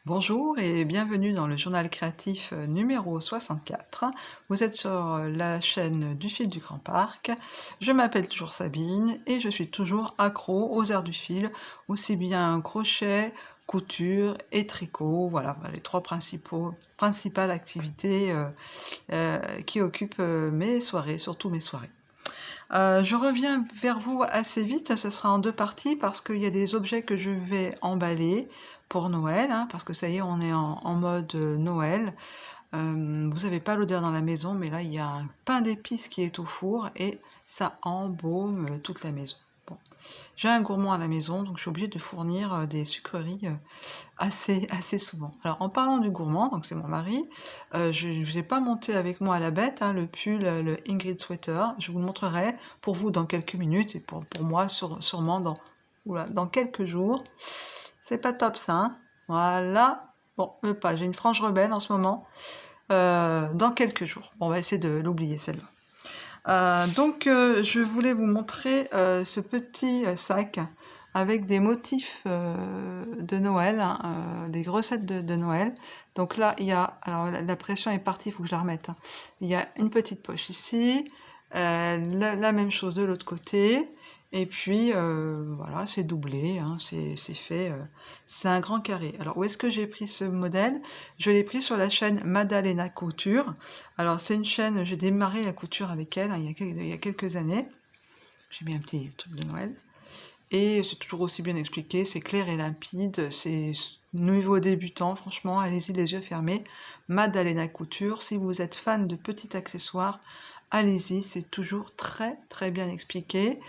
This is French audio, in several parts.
Bonjour et bienvenue dans le journal créatif numéro 64. Vous êtes sur la chaîne du fil du Grand Parc. Je m'appelle toujours Sabine et je suis toujours accro aux arts du fil, aussi bien crochet, couture et tricot. Voilà, les trois principales activités qui occupent mes soirées, surtout mes soirées. Je reviens vers vous assez vite, ce sera en 2 parties parce qu'il y a des objets que je vais emballer pour Noël, hein, parce que ça y est, on est en mode, Noël. Vous avez pas l'odeur dans la maison, mais là, il y a un pain d'épices qui est au four et ça embaume, toute la maison. Bon, j'ai un gourmand à la maison, donc je suis obligée de fournir, des sucreries, assez souvent. Alors en parlant du gourmand, donc c'est mon mari, je ne l'ai pas monté avec moi à la bête, hein, le pull, le Ingrid Sweater. Je vous le montrerai pour vous dans quelques minutes et pour moi sûrement dans quelques jours. C'est pas top ça, hein. Voilà. Bon, pas, j'ai une frange rebelle en ce moment. Dans quelques jours. Bon, on va essayer de l'oublier celle-là. Je voulais vous montrer ce petit sac avec des motifs de Noël, hein, des recettes de Noël. Donc là, il y a, alors la pression est partie, il faut que je la remette, hein. Il y a une petite poche ici, la même chose de l'autre côté, et puis voilà, c'est doublé, hein, c'est fait, c'est un grand carré. Alors où est-ce que j'ai pris ce modèle? Je l'ai pris sur la chaîne Madalena Couture. Alors c'est une chaîne, j'ai démarré la couture avec elle, hein, il y a quelques années. J'ai mis un petit truc de Noël. Et c'est toujours aussi bien expliqué, c'est clair et limpide, c'est niveau débutant, franchement, allez-y les yeux fermés. Madalena Couture, si vous êtes fan de petits accessoires, allez-y, c'est toujours très bien expliqué.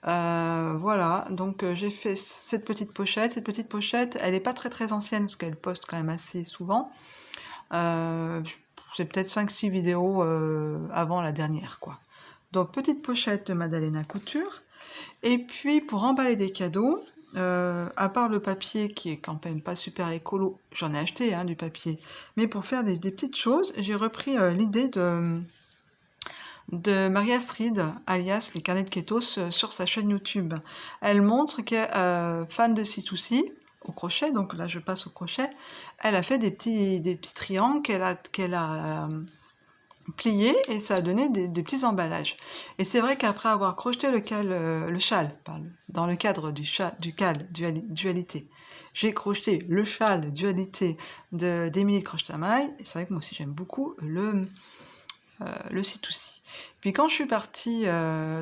Voilà, donc j'ai fait cette petite pochette. Cette petite pochette, elle n'est pas très ancienne, parce qu'elle poste quand même assez souvent. J'ai peut-être 5-6 vidéos avant la dernière, quoi. Donc petite pochette de Madalena Couture. Et puis pour emballer des cadeaux, à part le papier qui est quand même pas super écolo, j'en ai acheté, hein, du papier, mais pour faire des petites choses, j'ai repris l'idée de Marie Astrid, alias les carnets de Kétos, sur sa chaîne YouTube. Elle montre qu'elle est fan de C2C, au crochet, donc là je passe au crochet. Elle a fait des petits triangles qu'elle a plié et ça a donné des petits emballages. Et c'est vrai qu'après avoir crocheté le châle, dans le cadre du CAL, dualité, j'ai crocheté le châle dualité d'Émilie Croche-Tamaille. C'est vrai que moi aussi j'aime beaucoup le C2C. Puis quand je suis partie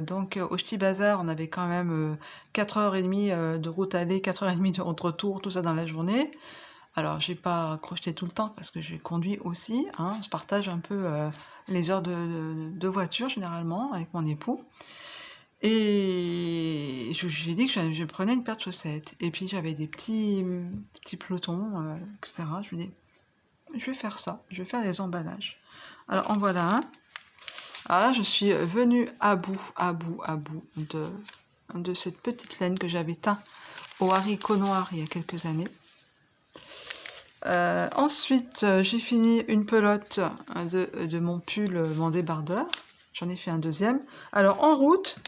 donc au Ch'ti Bazar, on avait quand même 4h30 de route aller, 4h30 de route retour, tout ça dans la journée. Alors, j'ai pas crocheté tout le temps parce que j'ai conduit aussi, hein. On se partage un peu les heures de voiture généralement avec mon époux. Et j'ai dit que je prenais une paire de chaussettes. Et puis j'avais des petits pelotons, etc. Je me dis, je vais faire ça, je vais faire des emballages. Alors en voilà un. Alors là, je suis venue à bout de cette petite laine que j'avais teint au haricot noir il y a quelques années. Ensuite, j'ai fini une pelote de mon pull, mon débardeur. J'en ai fait un deuxième. Alors, en route,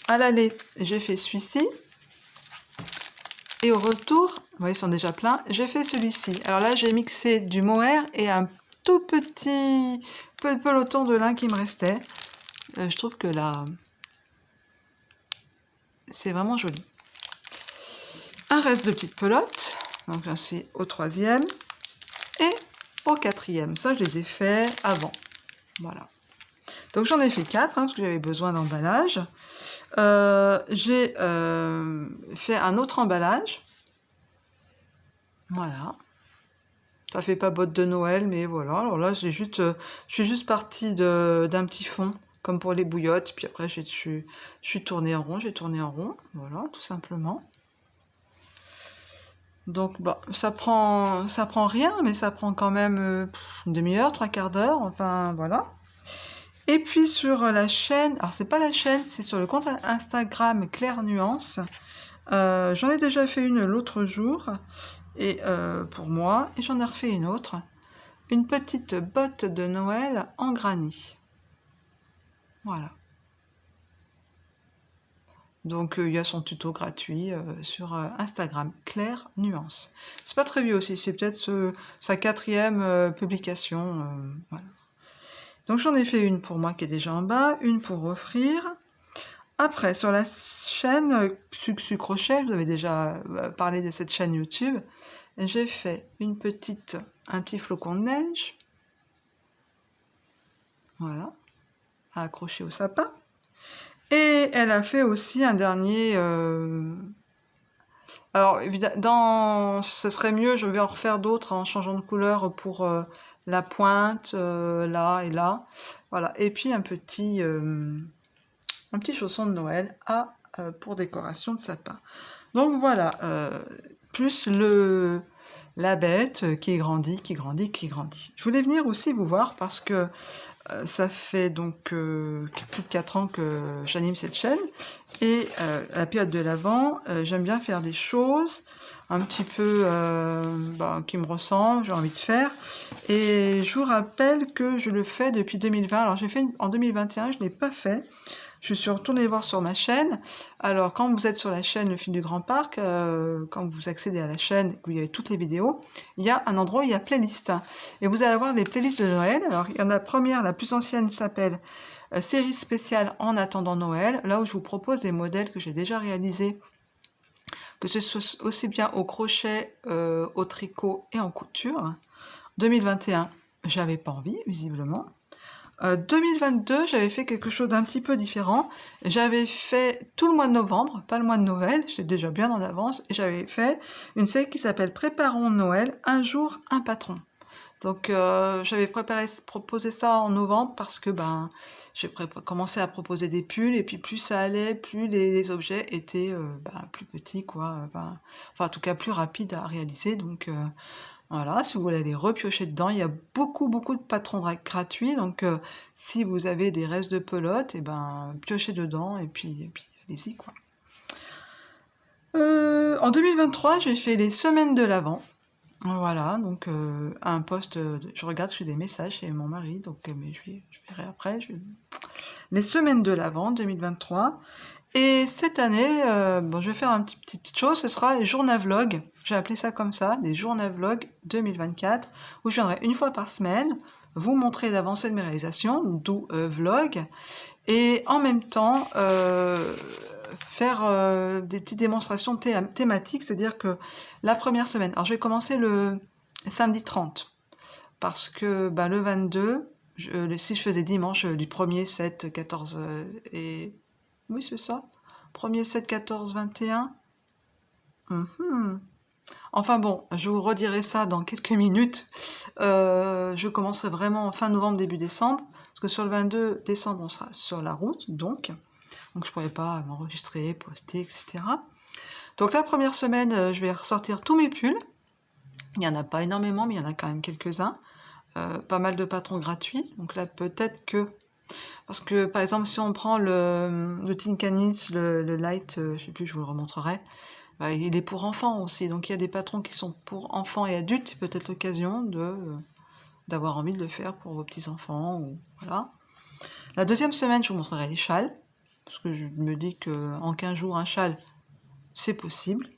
à l'aller, j'ai fait celui-ci. Et au retour, vous voyez, ils sont déjà pleins, j'ai fait celui-ci. Alors là, j'ai mixé du mohair et un tout petit peloton de lin qui me restait. Je trouve que là, c'est vraiment joli. Un reste de petites pelotes. Donc là, c'est au troisième. Et au quatrième. Ça, je les ai fait avant. Voilà. Donc j'en ai fait 4, hein, parce que j'avais besoin d'emballage. J'ai fait un autre emballage. Voilà. Ça fait pas botte de Noël, mais voilà. Alors là, je suis juste partie d'un petit fond, comme pour les bouillottes. Puis après, je suis tournée en rond, j'ai tourné en rond. Voilà, tout simplement. Donc, bah, ça prend rien, mais ça prend quand même une demi-heure, 3/4 d'heure. Enfin, voilà. Et puis sur la chaîne, alors c'est pas la chaîne, c'est sur le compte Instagram Claire Nuance. J'en ai déjà fait une l'autre jour, et pour moi, et j'en ai refait une autre. Une petite botte de Noël en granit. Voilà. Donc il y a son tuto gratuit sur Instagram, Claire Nuance. C'est pas très vieux aussi, c'est peut-être sa 4e publication. Voilà. Donc j'en ai fait une pour moi qui est déjà en bas, une pour offrir. Après, sur la chaîne Succu Crochet, vous avez déjà parlé de cette chaîne YouTube, j'ai fait un petit flocon de neige, voilà, à accrocher au sapin. Et elle a fait aussi un dernier... Alors, évidemment, ce serait mieux, je vais en refaire d'autres en changeant de couleur pour la pointe, là et là. Voilà, et puis un petit chausson de Noël pour décoration de sapin. Donc voilà, plus la bête qui grandit, qui grandit, qui grandit. Je voulais venir aussi vous voir parce que ça fait donc plus de 4 ans que j'anime cette chaîne et à la période de l'Avent, j'aime bien faire des choses un petit peu qui me ressemblent, j'ai envie de faire. Et je vous rappelle que je le fais depuis 2020. Alors j'ai fait en 2021, je ne l'ai pas fait. Je suis retournée voir sur ma chaîne. Alors, quand vous êtes sur la chaîne Le Fil du Grand Parc, quand vous accédez à la chaîne où il y a toutes les vidéos, il y a un endroit où il y a playlist. Et vous allez avoir des playlists de Noël. Alors, il y en a la première, la plus ancienne, s'appelle Série spéciale en attendant Noël, là où je vous propose des modèles que j'ai déjà réalisés, que ce soit aussi bien au crochet, au tricot et en couture. 2021, j'avais pas envie, visiblement. 2022, j'avais fait quelque chose d'un petit peu différent. J'avais fait tout le mois de novembre, pas le mois de Noël, j'étais déjà bien en avance, et j'avais fait une série qui s'appelle Préparons Noël, un jour, un patron. Donc j'avais proposé ça en novembre parce que j'ai commencé à proposer des pulls, et puis plus ça allait, plus les objets étaient plus petits, quoi. Enfin, en tout cas plus rapides à réaliser. Donc voilà, si vous voulez aller repiocher dedans, il y a beaucoup de patrons gratuits, donc si vous avez des restes de pelote, et piochez dedans, et puis allez-y, quoi. En 2023, j'ai fait les semaines de l'Avent. Voilà, donc un post, je regarde, je fais des messages chez mon mari, donc mais je verrai après. Les semaines de l'Avent 2023. Et cette année, je vais faire une petite chose, ce sera les journavlogs. J'ai appelé ça comme ça, des journavlogs 2024, où je viendrai une fois par semaine vous montrer l'avancée de mes réalisations, d'où vlog, et en même temps faire des petites démonstrations thématiques, c'est-à-dire que la première semaine, alors je vais commencer le samedi 30, parce que le 22, si je faisais dimanche du 1er, 7, 14 et... Oui, c'est ça. 1er, 7, 14, 21. Enfin bon, je vous redirai ça dans quelques minutes. Je commencerai vraiment fin novembre, début décembre, parce que sur le 22 décembre, on sera sur la route, donc je ne pourrai pas m'enregistrer, poster, etc. Donc la première semaine, je vais ressortir tous mes pulls. Il n'y en a pas énormément, mais il y en a quand même quelques-uns. Pas mal de patrons gratuits, donc là peut-être que... Parce que par exemple, si on prend le Tinkanis, le Light, je sais plus, je vous le remontrerai, il est pour enfants aussi, donc il y a des patrons qui sont pour enfants et adultes, peut-être l'occasion d'avoir envie de le faire pour vos petits-enfants, ou voilà. La deuxième semaine, je vous montrerai les châles, parce que je me dis qu'en 15 jours, un châle, c'est possible.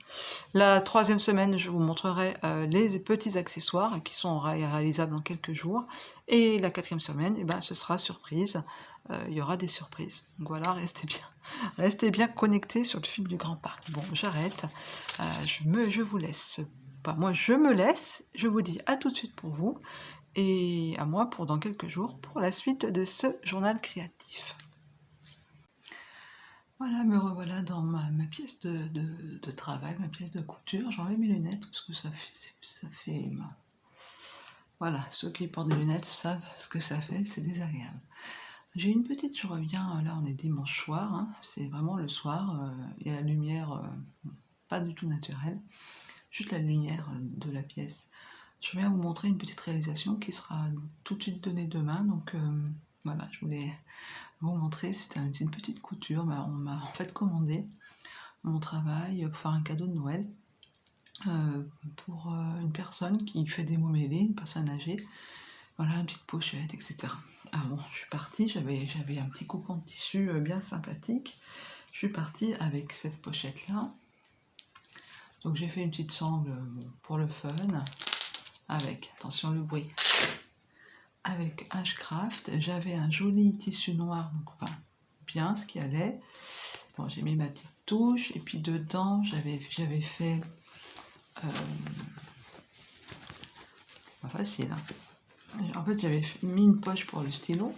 La troisième semaine, je vous montrerai les petits accessoires qui sont réalisables en quelques jours. Et la quatrième semaine, ce sera surprise. Il y aura des surprises. Donc voilà, restez bien connectés sur le fil du Grand Parc. Bon, j'arrête. Je vous laisse. Moi, je me laisse. Je vous dis à tout de suite pour vous. Et à moi pour dans quelques jours pour la suite de ce journal créatif. Voilà, me revoilà dans ma pièce de travail, ma pièce de couture. J'enlève mes lunettes parce que ça fait... Voilà, ceux qui portent des lunettes savent ce que ça fait, c'est désagréable. J'ai une petite, je reviens, là on est dimanche soir, hein, c'est vraiment le soir, il y a la lumière pas du tout naturelle, juste la lumière de la pièce. Je viens vous montrer une petite réalisation qui sera tout de suite donnée demain, donc voilà, je voulais vous montrer, c'était une petite couture, on m'a en fait commandé mon travail pour faire un cadeau de Noël pour une personne qui fait des mots mêlés, une personne âgée, voilà, une petite pochette, etc. Ah bon, je suis partie, j'avais un petit cocon de tissu bien sympathique, je suis partie avec cette pochette là. Donc j'ai fait une petite sangle pour le fun, avec, attention le bruit, avec Ashcraft. J'avais un joli tissu noir, donc enfin bien ce qui allait. Bon, j'ai mis ma petite touche, et puis dedans j'avais fait pas facile, hein. En fait j'avais mis une poche pour le stylo,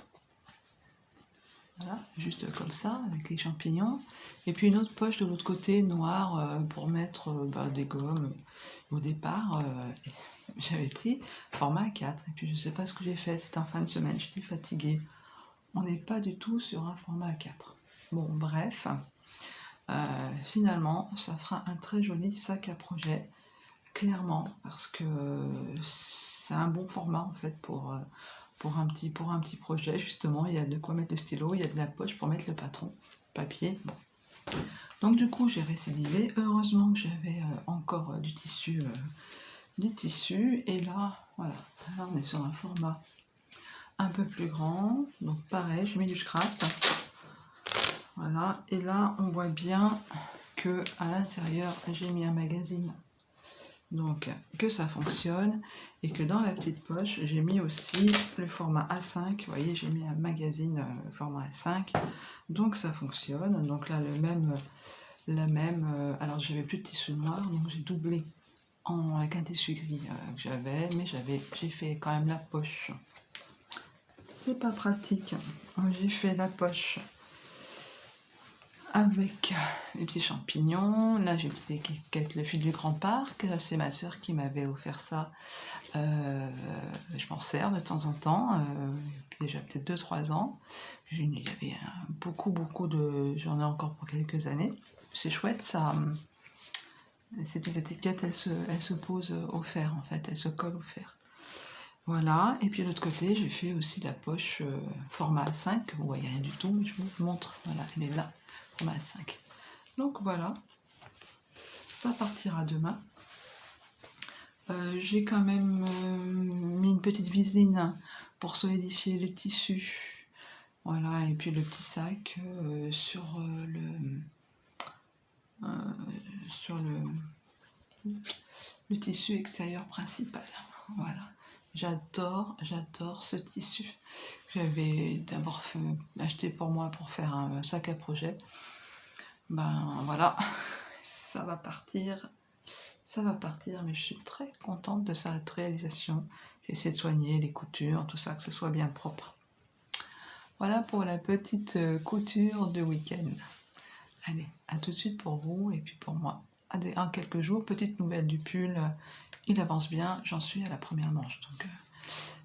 voilà, juste comme ça, avec les champignons, et puis une autre poche de l'autre côté noire pour mettre des gommes. Au départ j'avais pris format 4, et puis je sais pas ce que j'ai fait, c'était en fin de semaine, j'étais fatiguée. On n'est pas du tout sur un format 4. Bon, bref, finalement ça fera un très joli sac à projet, clairement, parce que c'est un bon format en fait pour un petit projet. Justement, il y a de quoi mettre le stylo, il y a de la poche pour mettre le patron papier. Bon. Donc du coup j'ai récidivé, heureusement que j'avais encore du tissu, et là voilà, là on est sur un format un peu plus grand, donc pareil, j'ai mis du Craft, voilà, et là on voit bien que à l'intérieur j'ai mis un magazine, donc que ça fonctionne, et que dans la petite poche j'ai mis aussi le format A5. Vous voyez, j'ai mis un magazine format A5, donc ça fonctionne. Donc là la même alors j'avais plus de tissu noir, donc j'ai doublé avec un tissu gris que j'avais, mais j'ai fait quand même la poche. C'est pas pratique. J'ai fait la poche avec les petits champignons. Là j'ai une petite étiquette le fil du grand parc, c'est ma soeur qui m'avait offert ça. Je m'en sers de temps en temps, déjà peut-être 2-3 ans. Il y avait beaucoup j'en ai encore pour quelques années. C'est chouette ça. Ces petites étiquettes, elles se posent au fer en fait, elles se collent au fer. Voilà, et puis de l'autre côté j'ai fait aussi la poche format A5. Vous voyez rien du tout, mais je vous montre. Voilà, elle est là, format A5. Donc voilà, ça partira demain. J'ai quand même mis une petite viseline pour solidifier le tissu. Voilà, et puis le petit sac sur le tissu extérieur principal. Voilà, j'adore ce tissu. J'avais d'abord acheté pour moi pour faire un sac à projet. Ben voilà, ça va partir, mais je suis très contente de sa réalisation. J'ai essayé de soigner les coutures, tout ça, que ce soit bien propre. Voilà pour la petite couture de week-end. Allez, à tout de suite pour vous et puis pour moi. En quelques jours, petite nouvelle du pull, il avance bien, j'en suis à la première manche. Donc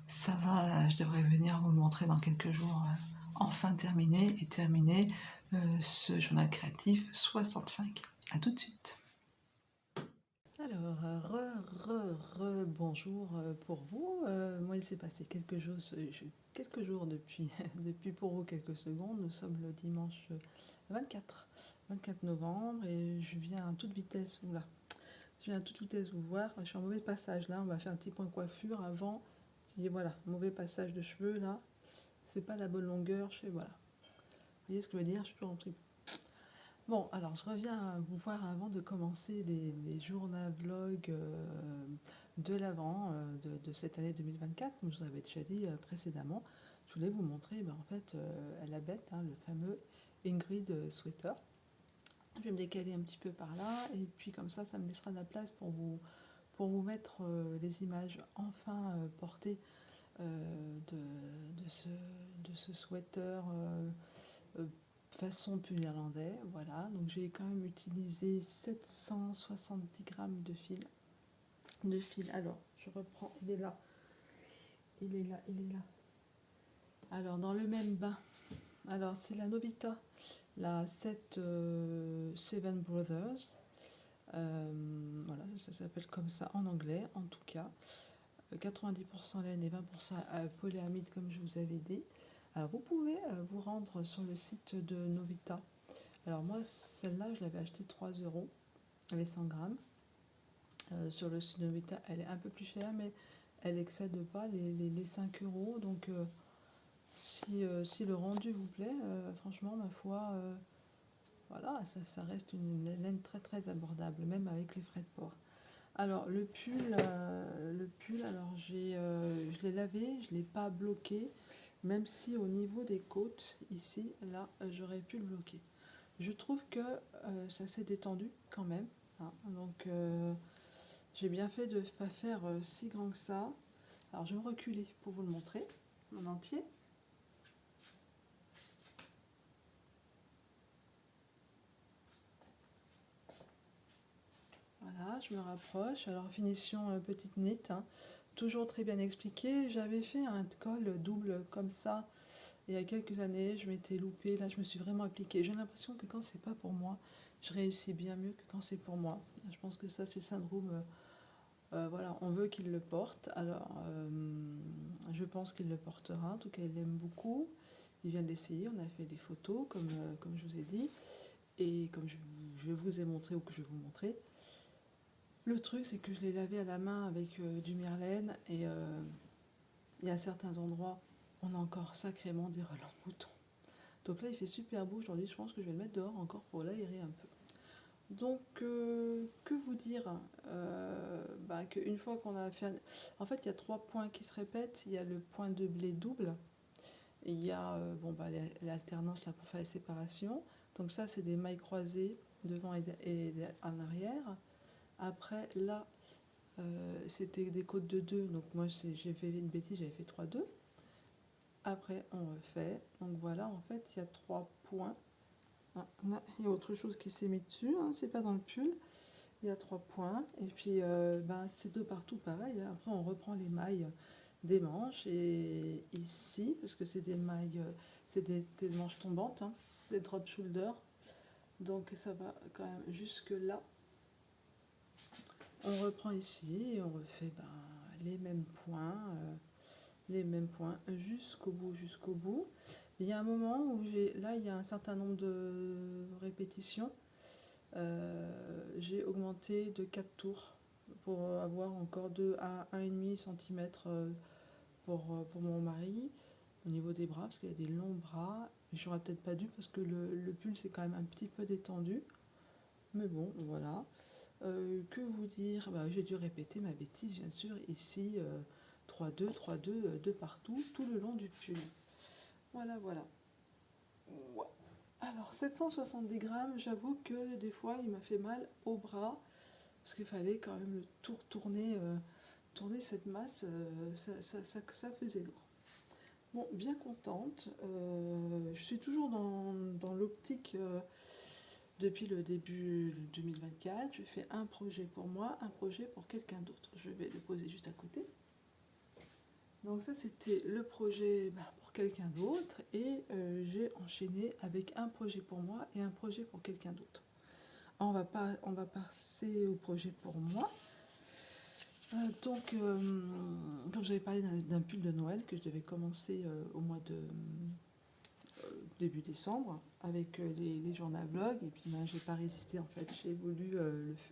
ça va, je devrais venir vous le montrer dans quelques jours, enfin terminé ce journal créatif 65. À tout de suite. Alors, bonjour pour vous. Moi, il s'est passé quelques jours depuis, depuis pour vous quelques secondes. Nous sommes le dimanche 24 novembre et je viens à toute vitesse, oula, je viens à toute vitesse vous voir. Je suis en mauvais passage là, on va faire un petit point coiffure avant. Et voilà, mauvais passage de cheveux là, c'est pas la bonne longueur, voilà. Vous voyez ce que je veux dire, je suis toujours en trip. Bon, alors je reviens vous voir avant de commencer les journaux vlogs de l'avant de cette année 2024, comme je vous avais déjà dit précédemment. Je voulais vous montrer en fait la bête, hein, le fameux Ingrid Sweater. Je vais me décaler un petit peu par là, et puis comme ça me laissera de la place pour vous mettre les images enfin portées de ce sweater façon pull irlandais. Voilà, donc j'ai quand même utilisé 770 grammes de fil. Alors, je reprends, il est là. Alors, dans le même bain, alors c'est la Novita, la 7 Brothers. Voilà, ça s'appelle comme ça en anglais, en tout cas. 90% laine et 20% polyamide, comme je vous avais dit. Alors, vous pouvez vous rendre sur le site de Novita. Alors, moi, celle-là, je l'avais achetée 3 €. Elle est 100 grammes. Sur le site de Novita, elle est un peu plus chère, mais elle excède pas les 5 €. Donc, si le rendu vous plaît, franchement, ma foi, Voilà, ça reste une laine très très abordable, même avec les frais de port. Alors le pull, alors je l'ai lavé, je l'ai pas bloqué, même si au niveau des côtes, ici, là, j'aurais pu le bloquer. Je trouve que ça s'est détendu quand même, hein. Donc j'ai bien fait de ne pas faire si grand que ça. Alors je vais me reculer pour vous le montrer en entier. Voilà, je me rapproche. Alors finition petite knit, hein. Toujours très bien expliqué. J'avais fait un col double comme ça il y a quelques années. Je m'étais loupée. Là, je me suis vraiment appliquée. J'ai l'impression que quand c'est pas pour moi, je réussis bien mieux que quand c'est pour moi. Je pense que ça, c'est le syndrome. Voilà, on veut qu'il le porte. Alors, je pense qu'il le portera. En tout cas, il l'aime beaucoup. Il vient de l'essayer. On a fait des photos, comme je vous ai dit, et comme je vous ai montré ou que je vais vous montrer. Le truc, c'est que je l'ai lavé à la main avec du Myrlaine et il y a certains endroits, on a encore sacrément des relents de moutons. Donc là, il fait super beau aujourd'hui. Je pense que je vais le mettre dehors encore pour l'aérer un peu. Donc, que vous dire qu'une fois qu'on a fait... En fait, il y a 3 points qui se répètent. Il y a le point de blé double. Et il y a l'alternance là pour faire les séparations. Donc ça, c'est des mailles croisées devant et en arrière. Après, là, c'était des côtes de 2. Donc moi, j'ai fait une bêtise, j'avais fait 3-2. Après, on refait. Donc voilà, en fait, il y a 3 points. Ah, là, il y a autre chose qui s'est mis dessus, hein, c'est pas dans le pull. Il y a 3 points. Et puis, c'est de partout pareil, hein. Après, on reprend les mailles des manches. Et ici, parce que c'est des mailles, c'est des manches tombantes, hein, des drop shoulder. Donc, ça va quand même jusque là. On reprend ici et on refait les mêmes points. Jusqu'au bout, jusqu'au bout. Il y a un moment où là, il y a un certain nombre de répétitions. J'ai augmenté de 4 tours pour avoir encore de 1,5 cm pour mon mari au niveau des bras, parce qu'il a des longs bras. J'aurais peut-être pas dû parce que le pull c'est quand même un petit peu détendu. Mais bon, voilà. Que vous dire, j'ai dû répéter ma bêtise, bien sûr, ici, 3-2, 3-2, de partout, tout le long du pull. Voilà, voilà. Ouais. Alors, 770 grammes, j'avoue que des fois, il m'a fait mal au bras, parce qu'il fallait quand même le tourner cette masse, ça faisait lourd. Bon, bien contente. Je suis toujours dans l'optique depuis le début 2024. Je fais un projet pour moi, un projet pour quelqu'un d'autre. Je vais le poser juste à côté. Donc ça, c'était le projet pour quelqu'un d'autre. Et j'ai enchaîné avec un projet pour moi et un projet pour quelqu'un d'autre. On va passer au projet pour moi. Donc, comme j'avais parlé d'un pull de Noël que je devais commencer au mois de début décembre avec les journal vlog, et puis j'ai pas résisté en fait,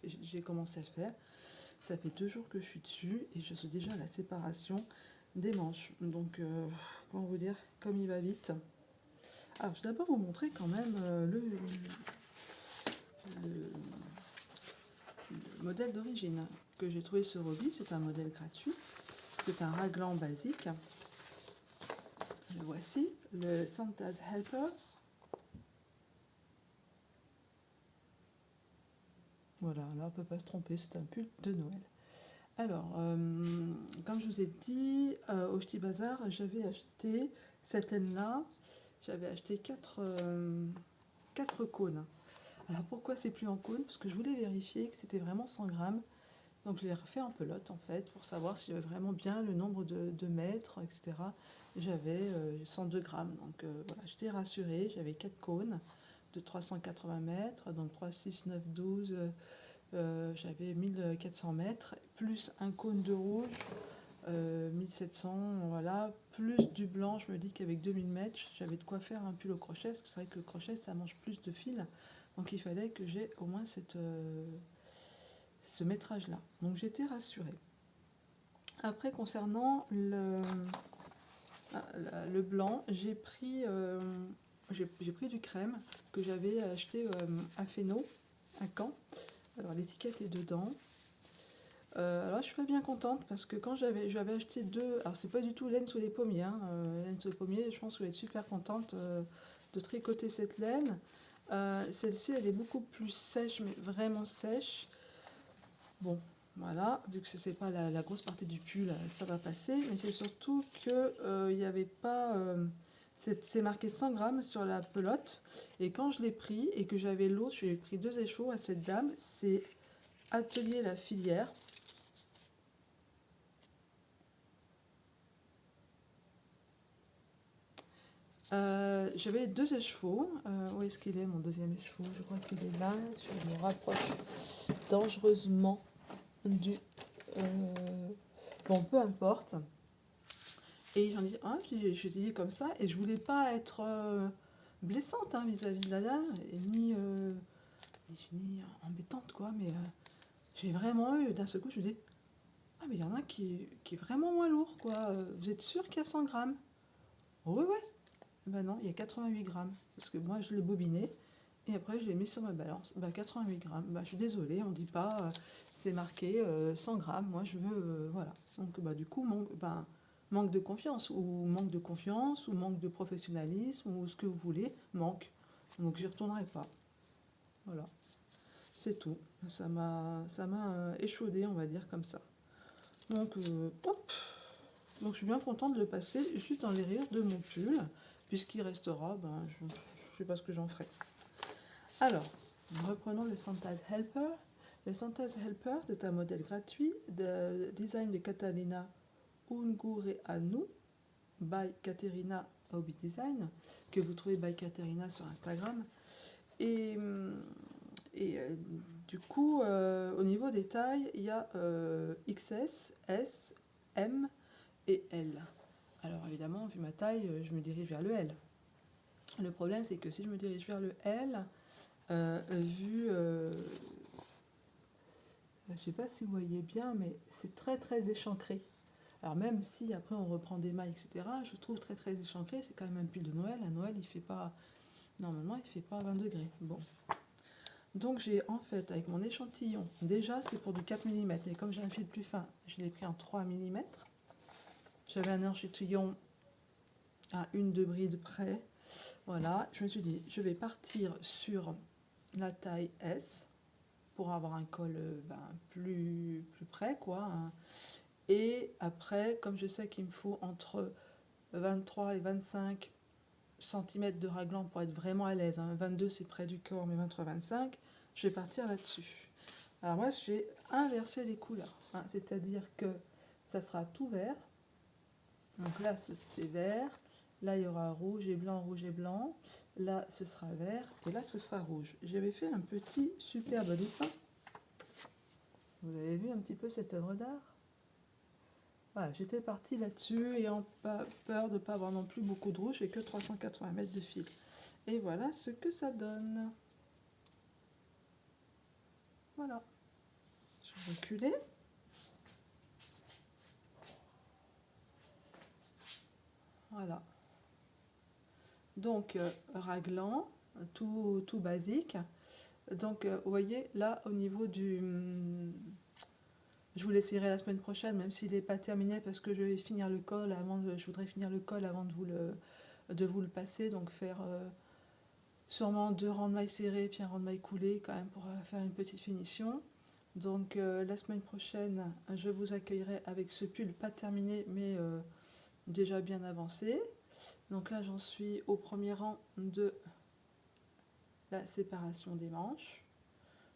j'ai commencé à le faire. Ça fait 2 jours que je suis dessus et je suis déjà à la séparation des manches. Donc, comment vous dire, comme il va vite. Alors, je vais d'abord vous montrer quand même le modèle d'origine que j'ai trouvé sur Hobby. C'est un modèle gratuit. C'est un raglan basique. Le voici, le Santa's Helper. Voilà, là on ne peut pas se tromper, c'est un pull de Noël. Alors, comme je vous ai dit, au Ch'ti Bazar, j'avais acheté cette laine-là. J'avais acheté 4 cônes. Alors pourquoi c'est plus en cône? Parce que je voulais vérifier que c'était vraiment 100 grammes. Donc je l'ai refait en pelote en fait, pour savoir si j'avais vraiment bien le nombre de mètres, etc. J'avais 102 grammes. Donc voilà, j'étais rassurée. J'avais 4 cônes de 380 mètres, donc 3, 6, 9, 12... j'avais 1400 mètres, plus un cône de rouge, 1700, voilà, plus du blanc. Je me dis qu'avec 2000 mètres, j'avais de quoi faire un pull au crochet, parce que c'est vrai que le crochet, ça mange plus de fil. Donc il fallait que j'ai au moins ce métrage-là. Donc j'étais rassurée. Après, concernant le blanc, j'ai pris j'ai pris du crème que j'avais acheté à Fesneau, à Caen. Alors l'étiquette est dedans. Alors je suis pas bien contente parce que quand j'avais acheté deux, alors c'est pas du tout laine sous les pommiers, hein, laine sous les pommiers, je pense que je vais être super contente de tricoter cette laine. Celle-ci elle est beaucoup plus sèche, mais vraiment sèche. Bon, voilà, vu que c'est pas la grosse partie du pull, ça va passer, mais c'est surtout que il n'y avait pas. C'est marqué 100 grammes sur la pelote, et quand je l'ai pris et que j'avais l'autre, je lui ai pris 2 échos à cette dame, c'est Atelier La Filière. J'avais 2 écheveaux. Où est-ce qu'il est mon deuxième écheveau? Je crois qu'il est là. Je me rapproche dangereusement du. Bon, peu importe. Et j'en dis, ah, je dis comme ça, et je voulais pas être blessante hein, vis-à-vis de la dame, et ni embêtante, quoi, mais j'ai vraiment eu, d'un seul coup, je me dis, ah, mais il y en a qui est vraiment moins lourd, quoi. Vous êtes sûr qu'il y a 100 grammes? Oh, oui, ouais. Ben non, il y a 88 grammes, parce que moi, je l'ai bobiné, et après, je l'ai mis sur ma balance. Ben, 88 grammes. Ben, je suis désolée, on dit pas, c'est marqué 100 grammes, moi, je veux, voilà. Donc, bah, du coup, manque de confiance, ou manque de professionnalisme, ou ce que vous voulez, manque. Donc, j'y retournerai pas. Voilà, c'est tout. Ça m'a échaudé, on va dire comme ça. Donc, hop. Donc, je suis bien contente de le passer juste dans les rayures de mon pull, puisqu'il restera, ben, je ne sais pas ce que j'en ferai. Alors, reprenons le Santa's Helper. Le Santa's Helper est un modèle gratuit de design de Catalina Ungureanu by Caterina Hobby Design, que vous trouvez by Caterina sur Instagram. Et, du coup, au niveau des tailles, il y a XS, S, M et L. Alors évidemment, vu ma taille, je me dirige vers le L. Le problème, c'est que si je me dirige vers le L, je ne sais pas si vous voyez bien, mais c'est très très échancré. Alors même si après on reprend des mailles, etc., je trouve très très échancré, c'est quand même un pull de Noël. À Noël, il fait pas, normalement, il fait pas 20 degrés. Bon. Donc j'ai en fait, avec mon échantillon, déjà c'est pour du 4 mm, mais comme j'ai un fil plus fin, je l'ai pris en 3 mm. J'avais un échantillon à 1-2 brides près. Voilà, je me suis dit, je vais partir sur la taille S pour avoir un col plus près, quoi, hein. Et après, comme je sais qu'il me faut entre 23 et 25 cm de raglan pour être vraiment à l'aise, hein. 22 c'est près du corps, mais 23-25, je vais partir là-dessus. Alors moi, je vais inverser les couleurs, hein. C'est-à-dire que ça sera tout vert. Donc là, c'est vert. Là, il y aura rouge et blanc. Là, ce sera vert. Et là, ce sera rouge. J'avais fait un petit superbe dessin. Vous avez vu un petit peu cette œuvre d'art? Voilà, j'étais partie là-dessus, ayant pas peur de ne pas avoir non plus beaucoup de rouge et que 380 mètres de fil. Et voilà ce que ça donne. Voilà. Je vais reculer. Voilà. Donc, raglan, tout basique. Donc, vous voyez, là, au niveau du... je vous l'essayerai la semaine prochaine, même s'il n'est pas terminé, parce que je vais finir le col je voudrais finir le col avant de vous le passer. Donc, faire sûrement 2 rangs de mailles serrées, puis un rang de mailles coulées, quand même, pour faire une petite finition. Donc, la semaine prochaine, je vous accueillerai avec ce pull pas terminé, mais déjà bien avancé. Donc là, j'en suis au premier rang de la séparation des manches.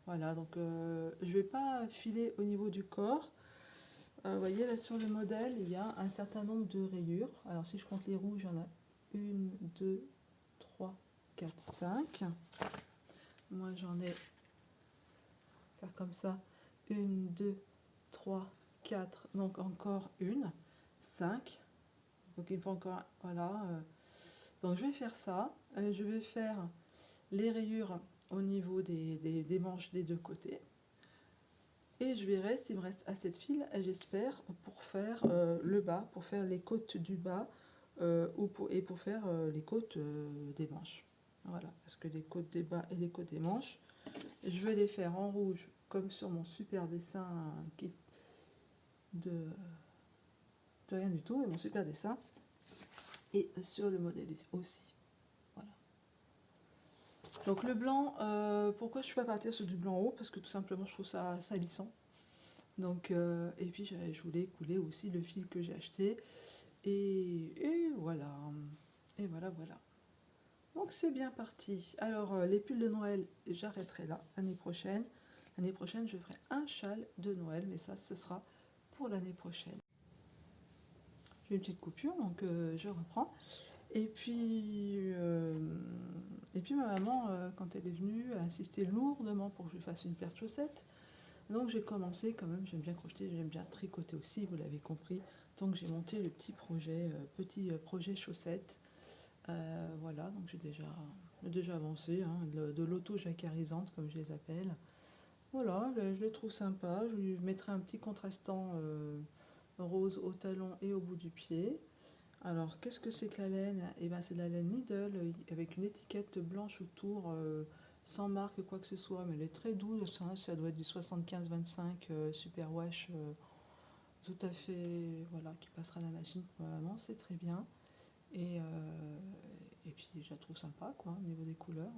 Voilà, donc je ne vais pas filer au niveau du corps. Vous voyez, là sur le modèle, il y a un certain nombre de rayures. Alors si je compte les rouges, il y en a 1, 2, 3, 4, 5. Moi, j'en ai, faire comme ça, 1, 2, 3, 4, donc encore une, 5. Donc il faut encore, voilà. Donc je vais faire ça. Je vais faire les rayures au niveau des manches des deux côtés. Et je verrai s'il me reste assez de fil, j'espère, pour faire le bas, pour faire les côtes du bas et pour faire les côtes des manches. Voilà, parce que les côtes des bas et les côtes des manches, je vais les faire en rouge, comme sur mon super dessin qui de rien du tout, et mon super dessin, et sur le modèle aussi. Voilà. Donc le blanc, pourquoi je ne suis pas partir sur du blanc haut? Parce que tout simplement je trouve ça salissant. Donc, et puis je voulais couler aussi le fil que j'ai acheté. Et voilà. Et voilà, voilà. Donc c'est bien parti. Alors les pulls de Noël, j'arrêterai là l'année prochaine. L'année prochaine, je ferai un châle de Noël, mais ça, ce sera pour l'année prochaine. J'ai une petite coupure, donc je reprends. Et puis ma maman, quand elle est venue, a insisté lourdement pour que je fasse une paire de chaussettes. Donc j'ai commencé quand même, j'aime bien crocheter, j'aime bien tricoter aussi, vous l'avez compris. Donc j'ai monté le petit projet chaussettes. Voilà, donc j'ai déjà avancé, hein, de l'auto-jacarisante comme je les appelle. Voilà, je les trouve sympas. Je lui mettrai un petit contrastant rose au talon et au bout du pied. Alors, qu'est-ce que c'est que la laine? Eh ben, c'est de la laine Needle avec une étiquette blanche autour, sans marque, quoi que ce soit, mais elle est très douce, hein, ça doit être du 75-25 superwash, tout à fait, voilà, qui passera à la machine probablement, c'est très bien. Et, puis, je la trouve sympa, quoi, au niveau des couleurs,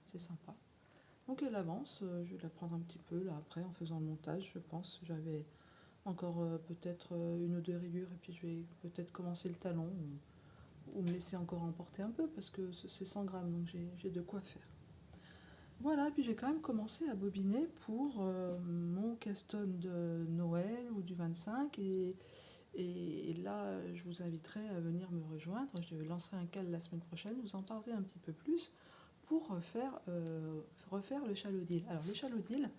c'est sympa. Donc, elle avance, je vais la prendre un petit peu, là, après, en faisant le montage, je pense. J'avais encore peut-être une ou deux rayures, et puis je vais peut-être commencer le talon, ou me laisser encore emporter un peu parce que c'est 100 grammes, donc j'ai de quoi faire. Voilà, puis j'ai quand même commencé à bobiner pour mon caston de Noël ou du 25, et là je vous inviterai à venir me rejoindre. Je lancerai un cal la semaine prochaine, vous en parlerai un petit peu plus pour refaire le chalodil. Alors le chalodil,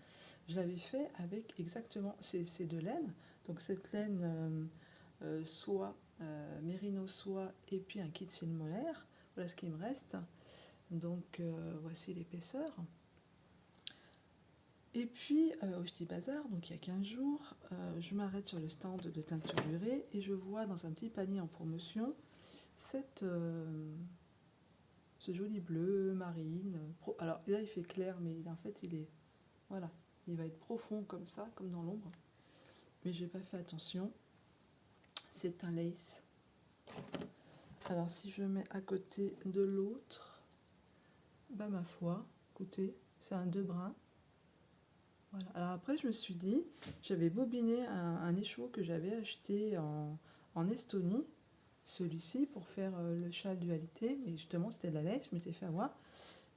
je l'avais fait avec exactement ces deux laines, donc cette laine soie, mérino soie, et puis un kit cils molaire. Voilà ce qu'il me reste. Donc voici l'épaisseur. Et puis au Ch'ti Bazar, donc il y a 15 jours, je m'arrête sur le stand de teinture durée et je vois dans un petit panier en promotion ce joli bleu marine. Alors là il fait clair, mais en fait voilà, il va être profond comme ça, comme dans l'ombre. Mais j'ai pas fait attention. C'est un lace. Alors si je mets à côté de l'autre, bah ma foi, écoutez, c'est un deux brins. Voilà. Alors après je me suis dit, j'avais bobiné un écheveau que j'avais acheté en Estonie, celui-ci pour faire le châle dualité, mais justement c'était de la laine, je m'étais fait avoir.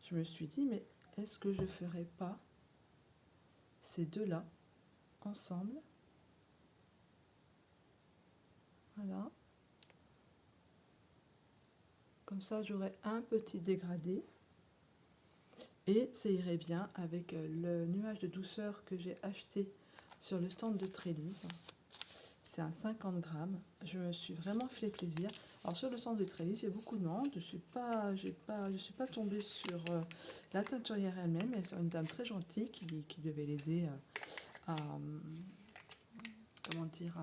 Je me suis dit, mais est-ce que je ferais pas ces deux-là ensemble? Voilà. Comme ça j'aurais un petit dégradé. Et ça irait bien avec le nuage de douceur que j'ai acheté sur le stand de Trélise. C'est un 50 grammes. Je me suis vraiment fait plaisir. Alors sur le stand de Trélise, il y a beaucoup de monde. Je suis pas tombée sur la teinturière elle-même, mais sur une dame très gentille qui devait l'aider à comment dire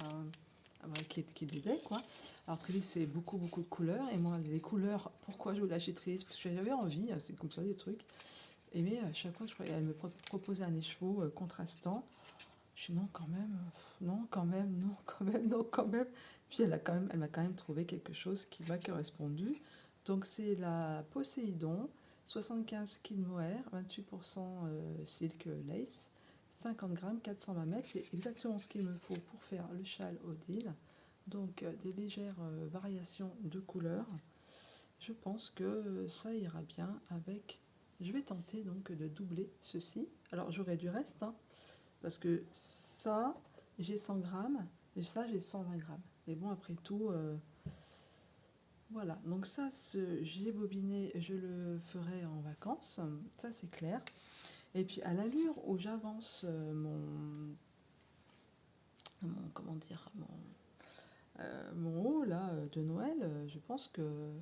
qui l'aidait, quoi. Alors Trélise, c'est beaucoup de couleurs, et moi les couleurs, pourquoi je voulais acheter Trélise? Parce que j'avais envie, c'est comme ça des trucs. Et mais à chaque fois, elle me proposait un écheveau contrastant. Je dis non, quand même, non, quand même, non, quand même, non, quand même. Puis elle m'a quand même trouvé quelque chose qui m'a correspondu. Donc c'est la Poséidon, 75 kg mohair, 28% silk lace, 50 grammes, 420 mètres. C'est exactement ce qu'il me faut pour faire le châle Odile. Donc des légères variations de couleurs. Je pense que ça ira bien avec. Je vais tenter donc de doubler ceci. Alors j'aurai du reste, hein, parce que ça, j'ai 100 grammes, et ça, j'ai 120 grammes. Mais bon, après tout, voilà. Donc ça, j'ai bobiné, je le ferai en vacances, ça c'est clair. Et puis à l'allure où j'avance comment dire, mon haut là de Noël, je pense que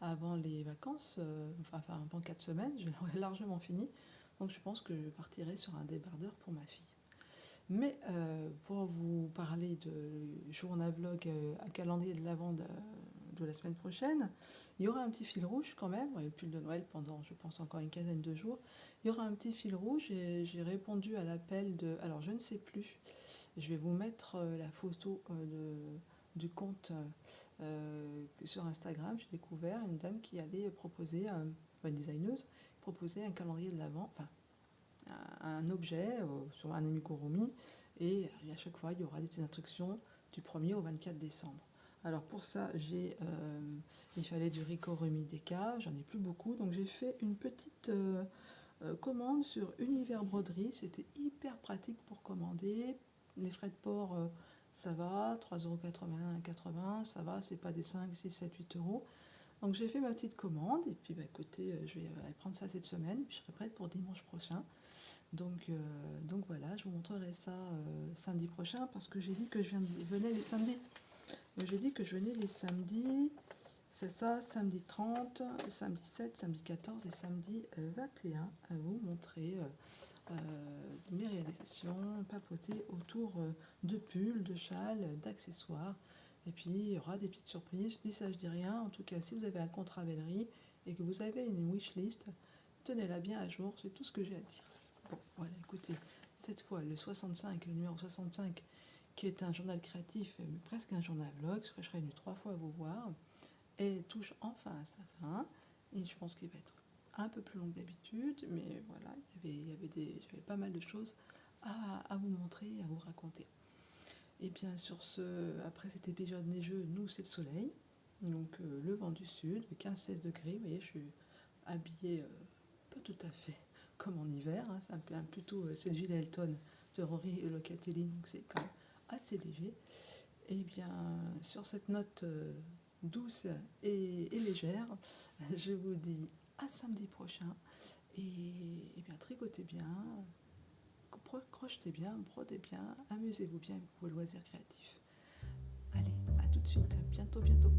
avant les vacances, enfin avant 4 semaines, je l'aurai largement fini. Donc je pense que je partirai sur un débardeur pour ma fille. Mais pour vous parler de journal vlog à calendrier de l'Avent de la semaine prochaine, il y aura un petit fil rouge quand même, et le pull de Noël pendant, je pense, encore une quinzaine de jours. Il y aura un petit fil rouge et j'ai répondu à l'appel de... Alors, je ne sais plus, je vais vous mettre la photo du compte sur Instagram. J'ai découvert une dame qui allait proposer, une designeuse, proposer un calendrier de l'Avent, enfin, un objet sur un amigurumi, et à chaque fois, il y aura des petites instructions du 1er au 24 décembre. Alors pour ça, il fallait du Ricorumi Deka, j'en ai plus beaucoup, donc j'ai fait une petite commande sur Univers Broderie. C'était hyper pratique pour commander. Les frais de port, ça va, 3,80 €, ça va, c'est pas des 5, 6, 7, 8 euros. Donc j'ai fait ma petite commande, et puis bah, écoutez, je vais aller prendre ça cette semaine, et puis je serai prête pour dimanche prochain. Donc voilà, je vous montrerai ça samedi prochain, parce que j'ai dit que je venais les samedis. Donc j'ai dit que je venais les samedis, c'est ça, samedi 30, samedi 7, samedi 14 et samedi 21, à vous montrer mes réalisations, papoter autour de pulls, de châles, d'accessoires. Et puis il y aura des petites surprises, je dis ça, je dis rien. En tout cas, si vous avez un compte Ravelry et que vous avez une wishlist, tenez-la bien à jour, c'est tout ce que j'ai à dire. Bon, voilà, écoutez, cette fois, le numéro 65, qui est un journal créatif, mais presque un journal vlog, parce que je serai venue 3 fois vous voir, et touche enfin à sa fin. Et je pense qu'il va être un peu plus long que d'habitude, mais voilà, j'avais pas mal de choses à vous montrer, à vous raconter. Et bien sur ce, après cet épisode neigeux, nous c'est le soleil, donc le vent du sud, 15-16 degrés, vous voyez, je suis habillée pas tout à fait comme en hiver, hein, c'est plutôt c'est le gilet Elton de Rory Locatelli, donc c'est quand même assez léger. Et bien sur cette note douce et légère, je vous dis à samedi prochain, et bien tricotez bien, crochetez bien, brodez bien, amusez-vous bien avec vos loisirs créatifs. Allez, à tout de suite, bientôt, bientôt.